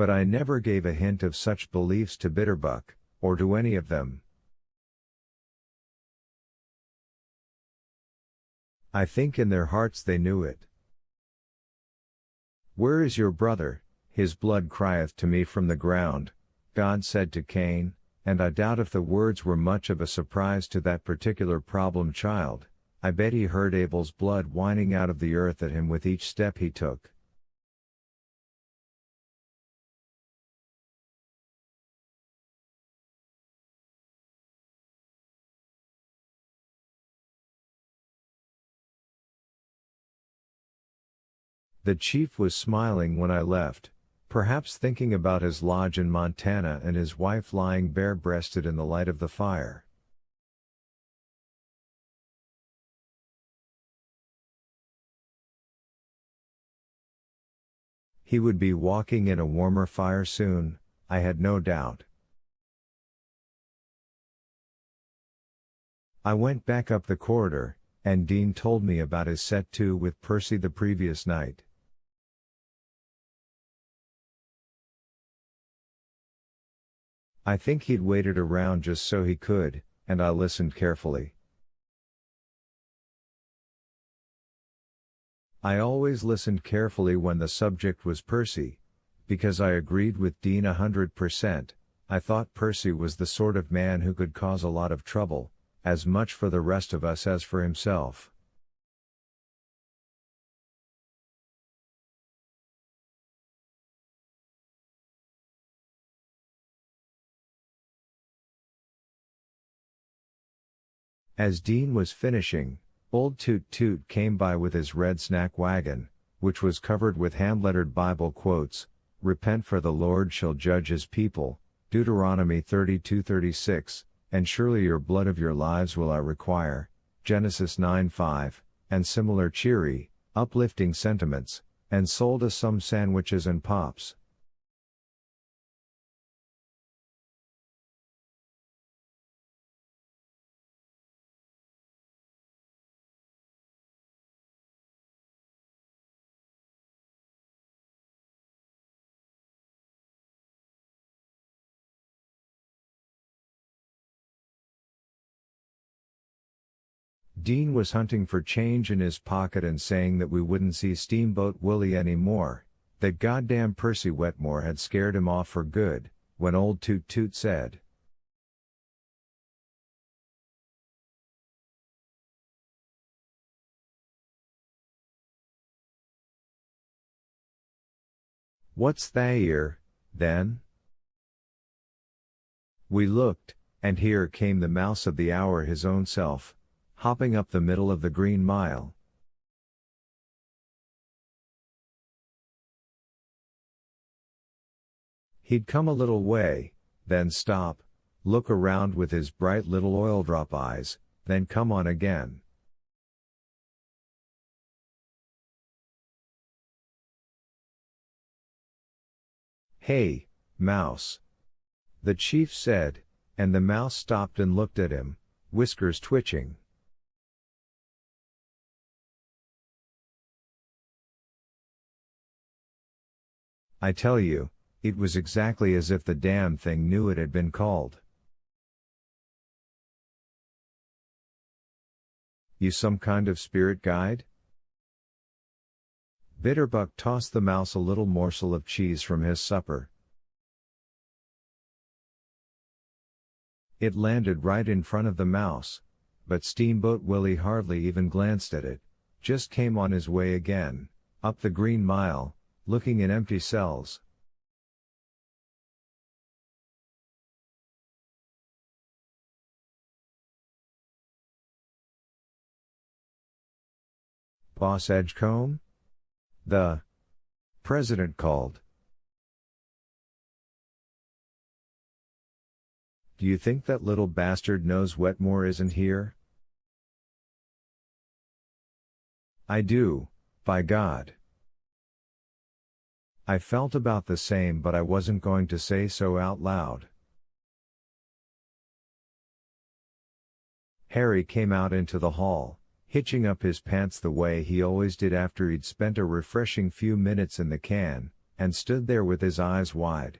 But I never gave a hint of such beliefs to Bitterbuck, or to any of them. I think in their hearts they knew it. Where is your brother? His blood crieth to me from the ground, God said to Cain, and I doubt if the words were much of a surprise to that particular problem child. I bet he heard Abel's blood whining out of the earth at him with each step he took. The chief was smiling when I left, perhaps thinking about his lodge in Montana and his wife lying bare-breasted in the light of the fire. He would be walking in a warmer fire soon, I had no doubt. I went back up the corridor, and Dean told me about his set-to with Percy the previous night. I think he'd waited around just so he could, and I listened carefully. I always listened carefully when the subject was Percy, because I agreed with Dean 100%, I thought Percy was the sort of man who could cause a lot of trouble, as much for the rest of us as for himself. As Dean was finishing, old Toot Toot came by with his red snack wagon, which was covered with hand-lettered Bible quotes, "Repent for the Lord shall judge his people," Deuteronomy 32:36, "And surely your blood of your lives will I require," Genesis 9:5, and similar cheery, uplifting sentiments, and sold us some sandwiches and pops. Dean was hunting for change in his pocket and saying that we wouldn't see Steamboat Willie anymore, that goddamn Percy Wetmore had scared him off for good, when old Toot Toot said, "What's tha 'ere, then?" We looked, and here came the mouse of the hour his own self, hopping up the middle of the Green Mile. He'd come a little way, then stop, look around with his bright little oil drop eyes, then come on again. "Hey, mouse," the chief said, and the mouse stopped and looked at him, whiskers twitching. I tell you, it was exactly as if the damn thing knew it had been called. "You some kind of spirit guide?" Bitterbuck tossed the mouse a little morsel of cheese from his supper. It landed right in front of the mouse, but Steamboat Willie hardly even glanced at it, just came on his way again, up the Green Mile, looking in empty cells. "Boss Edgecombe?" the president called. "Do you think that little bastard knows Wetmore isn't here?" "I do, by God." I felt about the same, but I wasn't going to say so out loud. Harry came out into the hall, hitching up his pants the way he always did after he'd spent a refreshing few minutes in the can, and stood there with his eyes wide.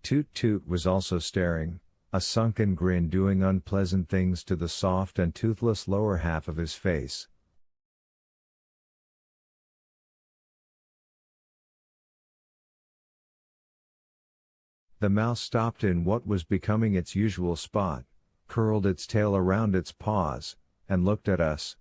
Toot Toot was also staring, a sunken grin doing unpleasant things to the soft and toothless lower half of his face. The mouse stopped in what was becoming its usual spot, curled its tail around its paws, and looked at us.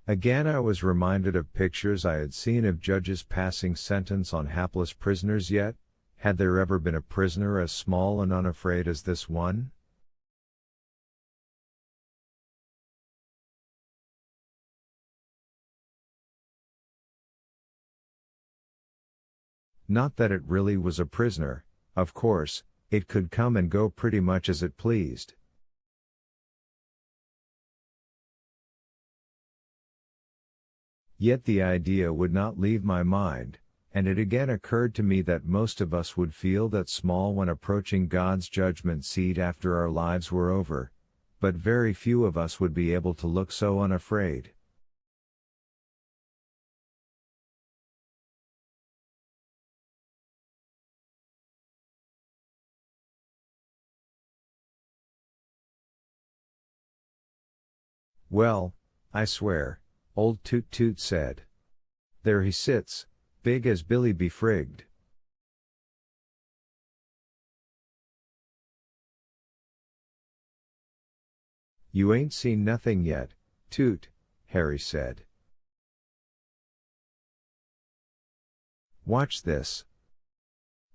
Again I was reminded of pictures I had seen of judges passing sentence on hapless prisoners, yet had there ever been a prisoner as small and unafraid as this one? Not that it really was a prisoner, of course, it could come and go pretty much as it pleased. Yet the idea would not leave my mind, and it again occurred to me that most of us would feel that small when approaching God's judgment seat after our lives were over, but very few of us would be able to look so unafraid. Well, I swear, old Toot Toot said. There he sits, big as Billy be frigged. You ain't seen nothing yet, Toot, Harry said. Watch this.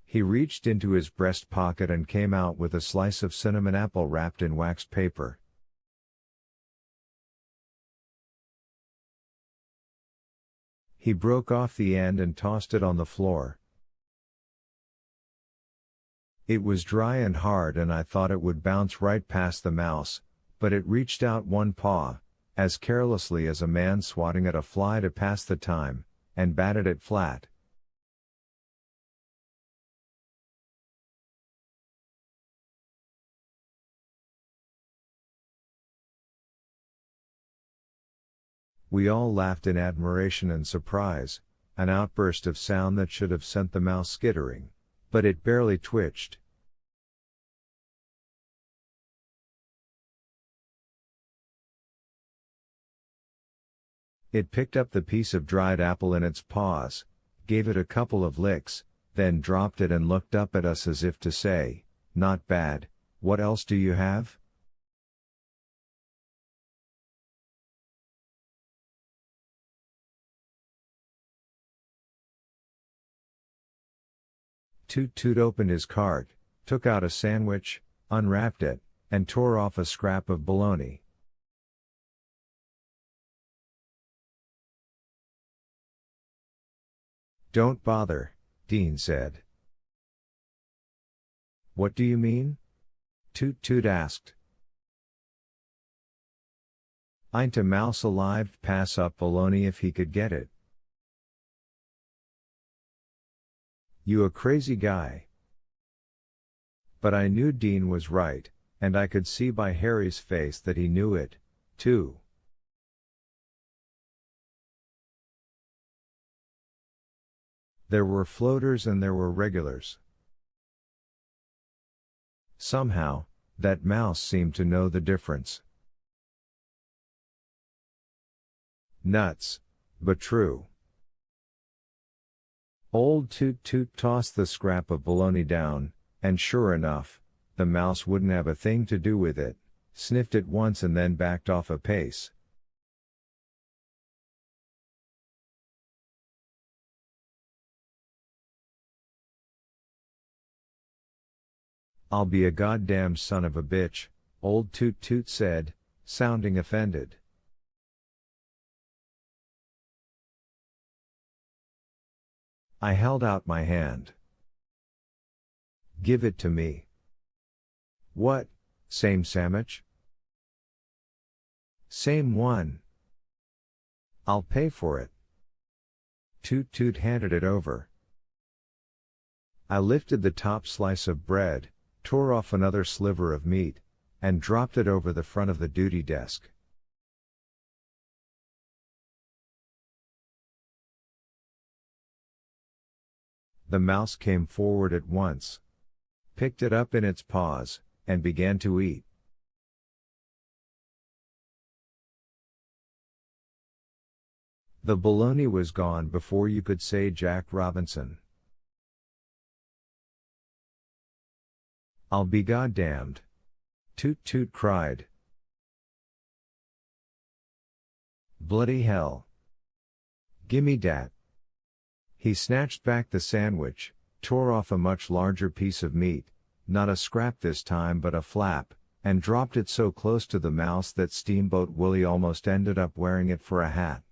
He reached into his breast pocket and came out with a slice of cinnamon apple wrapped in waxed paper. He broke off the end and tossed it on the floor. It was dry and hard and I thought it would bounce right past the mouse, but it reached out one paw, as carelessly as a man swatting at a fly to pass the time, and batted it flat. We all laughed in admiration and surprise, an outburst of sound that should have sent the mouse skittering, but it barely twitched. It picked up the piece of dried apple in its paws, gave it a couple of licks, then dropped it and looked up at us as if to say, "Not bad, what else do you have?" Toot Toot opened his cart, took out a sandwich, unwrapped it, and tore off a scrap of bologna. Don't bother, Dean said. What do you mean? Toot Toot asked. Ain't a mouse alive'd pass up bologna if he could get it. You a crazy guy. But I knew Dean was right, and I could see by Harry's face that he knew it, too. There were floaters and there were regulars. Somehow, that mouse seemed to know the difference. Nuts, but true. Old Toot Toot tossed the scrap of bologna down, and sure enough, the mouse wouldn't have a thing to do with it, sniffed it once and then backed off a pace. I'll be a goddamn son of a bitch, old Toot Toot said, sounding offended. I held out my hand. Give it to me. What, same sandwich? Same one. I'll pay for it. Toot Toot handed it over. I lifted the top slice of bread, tore off another sliver of meat, and dropped it over the front of the duty desk. The mouse came forward at once, picked it up in its paws, and began to eat. The bologna was gone before you could say Jack Robinson. I'll be goddamned. Toot toot cried. Bloody hell. Gimme dat. He snatched back the sandwich, tore off a much larger piece of meat, not a scrap this time but a flap, and dropped it so close to the mouse that Steamboat Willie almost ended up wearing it for a hat.